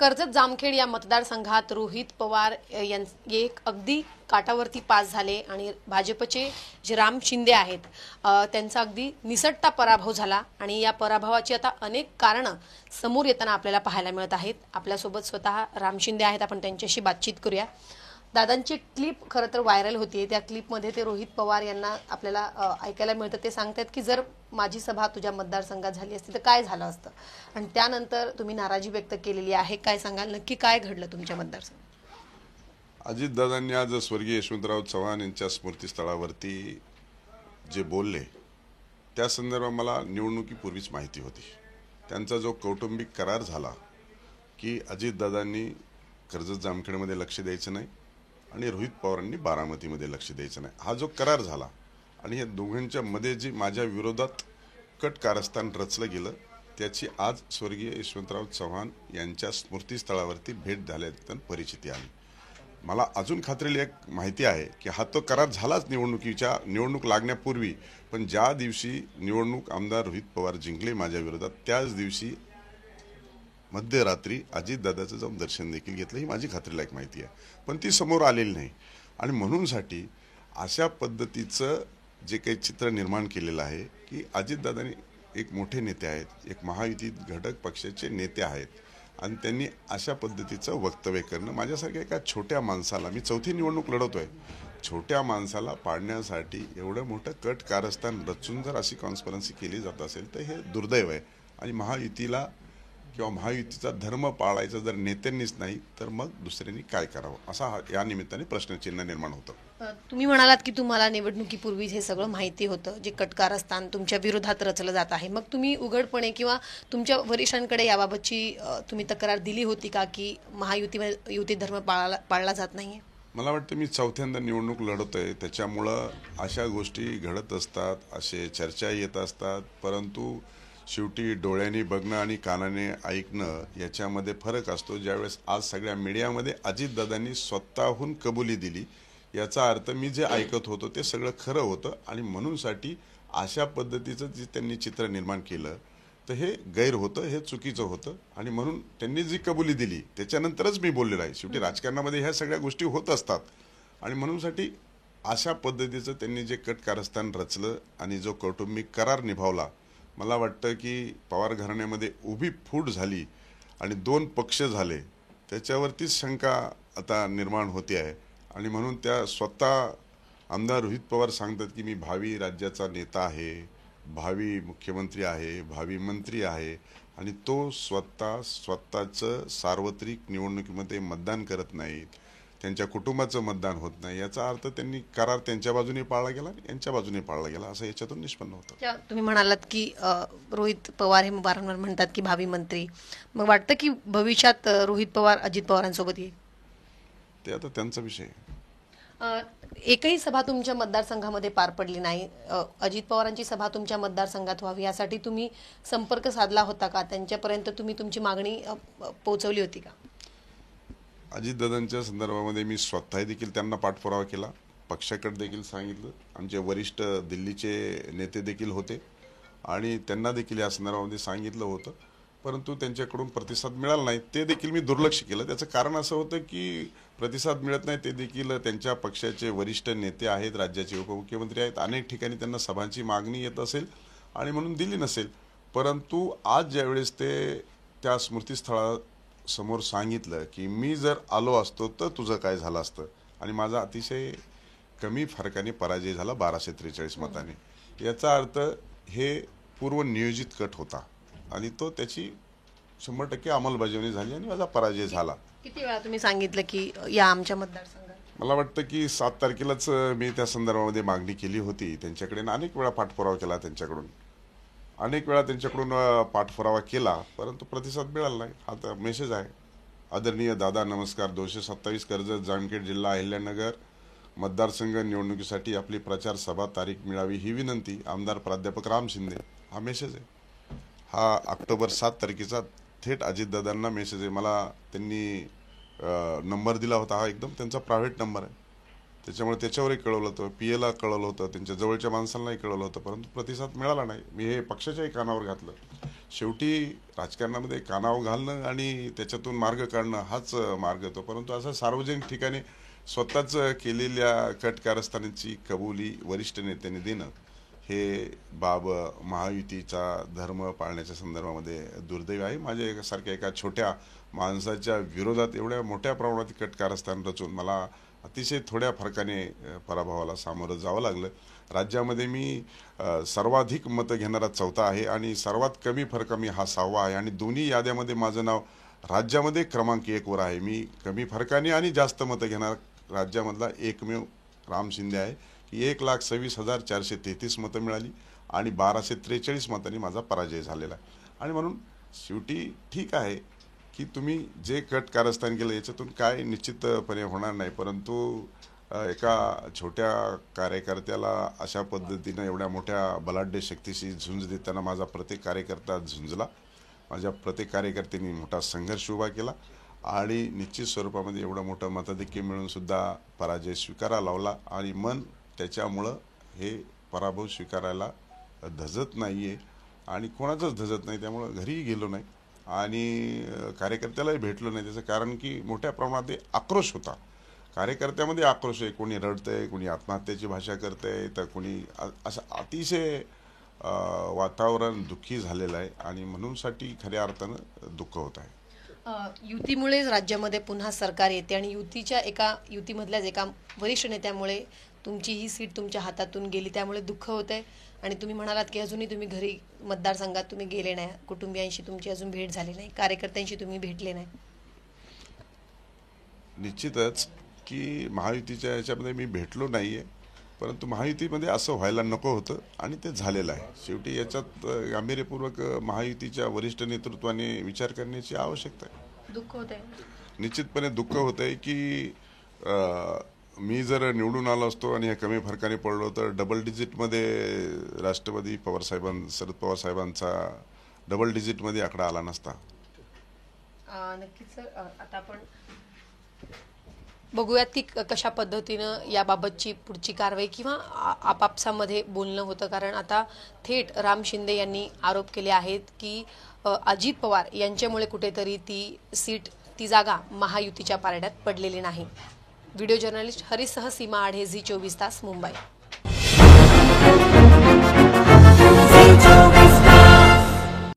कर्जत जामखेड या मतदारसंघात रोहित पवार एक अगदी काटावरती पास झाले आणि भाजपचे जे राम शिंदे आहेत त्यांचा अगदी निसटता पराभव झाला आणि या पराभवाची आता अनेक कारणं समोर येताना आपल्याला पाहायला मिळत आहेत। आपल्यासोबत स्वतः राम शिंदे आहेत, आपण त्यांच्याशी बातचीत करूया। दादांची क्लिप खरं तर व्हायरल होतीये। त्या क्लिपमध्ये ते रोहित पवार यांना आपल्याला ऐकायला मिळतं, ते सांगतात की जर माझी सभा तुझ्या मतदारसंघात झाली असती तर काय झालं असतं, आणि त्यानंतर तुम्ही नाराजी व्यक्त केलेली आहे। काय सांगाल, नक्की काय घडलं तुमच्या मतदारसंघात? अजितदादांनी आज स्वर्गीय यशवंतराव चव्हाण यांच्या स्मृतीस्थळावरती जे बोलले त्या संदर्भात मला निवडणुकीपूर्वीच माहिती होती। त्यांचा जो कौटुंबिक करार झाला की अजितदादांनी कर्जत जामखेडमध्ये लक्ष द्यायचं नाही आणि रोहित पवारांनी बारामतीमध्ये लक्ष द्यायचं नाही, हा जो करार झाला आणि या दोघांच्या मध्ये जी माझ्या विरोधात कट कारस्थान रचलं गेलं त्याची आज स्वर्गीय यशवंतराव चव्हाण यांच्या स्मृतीस्थळावरती भेट झाल्यानंतर परिचिती आली। मला अजून खात्रीला एक माहिती आहे की हा तो करार झालाच निवडणूक लागण्यापूर्वी, पण ज्या दिवशी निवडणूक आमदार रोहित पवार जिंकले माझ्या विरोधात त्याच दिवशी मध्यरात्री अजितदादाचं जाऊन दर्शन देखील घेतलं, ही माझी खात्रीलायक माहिती आहे, पण ती समोर आलेली नाही। आणि म्हणूनसाठी अशा पद्धतीचं जे काही चित्र निर्माण केलेलं आहे की अजितदादांनी एक मोठे नेते आहेत, एक महायुतीत घटक पक्षाचे नेते आहेत आणि त्यांनी अशा पद्धतीचं वक्तव्य करणं माझ्यासारख्या एका छोट्या माणसाला, मी चौथी निवडणूक लढवतोय, छोट्या माणसाला पाडण्यासाठी एवढं मोठं कट कारस्थान रचून जर अशी कॉन्स्पिरन्सी केली जात असेल तर हे दुर्दैव आहे। आणि महायुतीला किंवा महायुतीचा धर्म पाळायचा जर नेत्यांनीच नाही तर मग दुसऱ्यांनी काय करावं, असा या निमित्ताने प्रश्नचिन्ह निर्माण होतं। तुम्ही म्हणालात की तुम्हाला निवडणुकीपूर्वी हे सगळं माहिती होतं, जे कटकारस्थान तुमच्या विरोधात रचलं जात आहे, मग तुम्ही उघडपणे किंवा तुमच्या वरिष्ठांकडे याबाबतची तुम्ही तक्रार दिली होती का की महायुती धर्म पाळला जात नाहीये? मला वाटतं मी चौथ्यांदा निवडणूक लढवतोय, त्याच्यामुळं अशा गोष्टी घडत असतात, असे चर्चा येत असतात, परंतु शेवटी डोळ्यांनी बघणं आणि कानाने ऐकणं याच्यामध्ये फरक असतो। ज्यावेळेस आज सगळ्या मीडियामध्ये अजितदादांनी स्वतःहून कबुली दिली, याचा अर्थ मी जे ऐकत होतो ते सगळं खरं होतं आणि म्हणूनसाठी अशा पद्धतीचं जे त्यांनी चित्र निर्माण केलं तर हे गैर होतं, हे चुकीचं होतं आणि म्हणून त्यांनी जी कबुली दिली त्याच्यानंतरच मी बोललेलो आहे। शेवटी राजकारणामध्ये ह्या सगळ्या गोष्टी होत असतात आणि म्हणूनसाठी अशा पद्धतीचं त्यांनी जे कट कारस्थान रचलं आणि जो कौटुंबिक करार निभावला, मला वाटतं की पवार घराण्यामध्ये उभी फूट झाली आणि दोन पक्ष झाले, त्याच्यावरतीच शंका आता निर्माण होते आहे। आणि म्हणून त्या स्वतः आमदार रोहित पवार सांगतात की मी भावी राज्याचा नेता आहे, भावी मुख्यमंत्री आहे, भावी मंत्री आहे आणि तो स्वतःचं सार्वत्रिक निवडणुकीमध्ये मतदान करत नाहीत, त्यांच्या कुटुंबाचं मतदान होत नाही, याचा अर्थ त्यांनी करार त्यांच्या बाजूने पाळला गेला आणि यांच्या बाजूने पाळला गेला असं याच्यातून निष्पन्न होतं। तुम्ही म्हणालात की रोहित पवार हे वारंवार म्हणतात की भावी मंत्री, मग वाटतं की भविष्यात रोहित पवार अजित पवारांसोबत येईल? ते आता त्यांचा विषय आहे। एकही सभा तुमच्या मतदारसंघामध्ये पार पडली नाही, अजित पवारांची सभा तुमच्या मतदारसंघात व्हावी यासाठी तुम्ही संपर्क साधला होता का? त्यांच्यापर्यंत तुम्ही तुमची मागणी पोहोचवली होती का? अजितदादांच्या संदर्भामध्ये मी स्वतः देखील त्यांना पाठपुरावा केला, पक्षाकडे देखील सांगितलं, आमचे वरिष्ठ दिल्लीचे नेते देखील होते आणि त्यांना देखील या संदर्भामध्ये सांगितलं होतं, परंतु त्यांच्याकडून प्रतिसाद मिळाला नाही, ते देखील मी दुर्लक्ष केलं। त्याचं कारण असं होतं की प्रतिसाद मिळत नाही, ते देखील त्यांच्या पक्षाचे वरिष्ठ नेते आहेत, राज्याचे उपमुख्यमंत्री आहेत, अनेक ठिकाणी त्यांना सभांची मागणी येत असेल आणि म्हणून दिली नसेल। परंतु आज ज्यावेळेस ते त्या स्मृतीस्थळासमोर सांगितलं की मी जर आलो असतो तर तुझं काय झालं असतं, आणि माझा अतिशय कमी फरकाने पराजय झाला 1243 मताने, याचा अर्थ हे पूर्वनियोजित कट होता आणि तो त्याची 100% अंमलबजावणी झाली आणि माझा पराजय झाला। किती वेळा तुम्ही सांगितलं की या आमच्या मतदारसंघात? मला वाटतं की 7 तारखेलाच मी त्या संदर्भामध्ये मागणी केली होती त्यांच्याकडे, अनेक वेळा पाठपुरावा केला त्यांच्याकडून, परंतु प्रतिसाद मिळाला नाही। हा मेसेज आहे, आदरणीय दादा नमस्कार, 227 कर्जत जामखेड जिल्हा अहिल्यानगर मतदारसंघ निवडणुकीसाठी आपली प्रचार सभा तारीख मिळावी ही विनंती, आमदार प्राध्यापक राम शिंदे, हा मेसेज आहे। हा ऑक्टोबर 7 तारखेचा थेट अजितदादांना मेसेज आहे। मला त्यांनी नंबर दिला होता, हा एकदम त्यांचा प्रायव्हेट नंबर आहे त्याच्यामुळे त्याच्यावरही कळवलं होतं, PA ला कळवलं होतं, त्यांच्या जवळच्या माणसांनाही कळवलं होतं, परंतु प्रतिसाद मिळाला नाही. मी हे पक्षाच्याही कानावर घातलं. शेवटी राजकारणामध्ये कानावर घालणं आणि त्याच्यातून मार्ग काढणं हाच मार्ग येतो, परंतु असं सार्वजनिक ठिकाणी स्वतःच केलेल्या कट कारस्थानाची कबुली वरिष्ठ नेत्यांनी देणं हे बाब महायुतीचा धर्म पाळण्याच्या संदर्भामध्ये दुर्दैव आहे. माझ्यासारख्या एका छोट्या माणसाच्या विरोधात एवढ्या मोठ्या प्रमाणात कट कारस्थान रचून मला अतिशय थोड्या फरकाने पराभवाला सामोरं जावं लागलं. राज्यामध्ये मी सर्वाधिक मतं घेणारा 4था आहे आणि सर्वात कमी फरक मी हा 6वा आहे आणि दोन्ही याद्यामध्ये माझं नाव राज्यामध्ये क्रमांक 1 वर आहे. मी कमी फरकाने आणि जास्त मतं घेणार राज्यामधला एकमेव राम शिंदे आहे की 1,26,433 मतं मिळाली आणि 1243 मतांनी माझा पराजय झालेला आहे. आणि म्हणून शेवटी ठीक आहे की तुम्ही जे कट कारस्थान केलं याच्यातून काय निश्चितपणे होणार नाही, परंतु एका छोट्या कार्यकर्त्याला अशा पद्धतीनं एवढ्या मोठ्या बलाढ्य शक्तीशी झुंज देताना माझा प्रत्येक कार्यकर्ता झुंजला. माझ्या प्रत्येक कार्यकर्त्यांनी मोठा संघर्ष उभा केला आणि निश्चित स्वरूपामध्ये एवढं मोठं मताधिक्य मिळून सुद्धा पराजय स्वीकारायला लावला आणि मन त्याच्यामुळं हे पराभव स्वीकारायला धजत नाही आहे आणि कोणाचंच धजत नाही. त्यामुळं घरीही गेलो नाही आणि कार्यकर्त्यालाही भेटलो नाही. त्याचं कारण की मोठ्या प्रमाणात आक्रोश होता. कार्यकर्त्यामध्ये आक्रोश आहे, कोणी रडतंय, कोणी आत्महत्येची भाषा करतंय, तर कोणी असं अतिशय वातावरण दुःखी झालेलं आहे आणि म्हणूनसाठी खऱ्या अर्थानं दुःख होत आहे. युतीमुळेच राज्यामध्ये पुन्हा सरकार येते आणि युतीमधल्याच एका वरिष्ठ नेत्यामुळे तुमची ही सीट तुमच्या हातातून गेली, त्यामुळे दुःख होतंय. आणि तुम्ही म्हणालात की अजूनही तुम्ही घरी मतदारसंघात तुम्ही गेले नाही, कुटुंबियांशी तुमची अजून भेट झाली नाही, कार्यकर्त्यांशी तुम्ही भेटले नाही. निश्चितच की महायुतीच्या याच्यामध्ये मी भेटलो नाहीये, परंतु महायुतीमध्ये असं व्हायला नको होतं आणि ते झालेलं आहे. शेवटी याच्यात गांभीर्यपूर्वक महायुतीच्या वरिष्ठ नेतृत्वाने विचार करण्याची आवश्यकता आहे. दुःख होतंय, निश्चितपणे दुःख होतंय की मी जर निवडून आलो असतो आणि कमी फरकाने पडलो तर डबल डिजिटमध्ये राष्ट्रवादी शरद पवार साहेबांचा डबल डिजिटमध्ये आकडा आला नसता. नक्कीच सर. आता आपण बघूयात की कशा पद्धतीनं याबाबतची पुढची कारवाई किंवा आपापसामध्ये बोलणं होतं, कारण आता थेट राम शिंदे यांनी आरोप केले आहेत की अजित पवार यांच्यामुळे कुठेतरी ती जागा महायुतीच्या पारड्यात पडलेली नाही. व्हिडिओ जर्नलिस्ट हरीशसह सीमा आढे, झी 24 तास, मुंबई.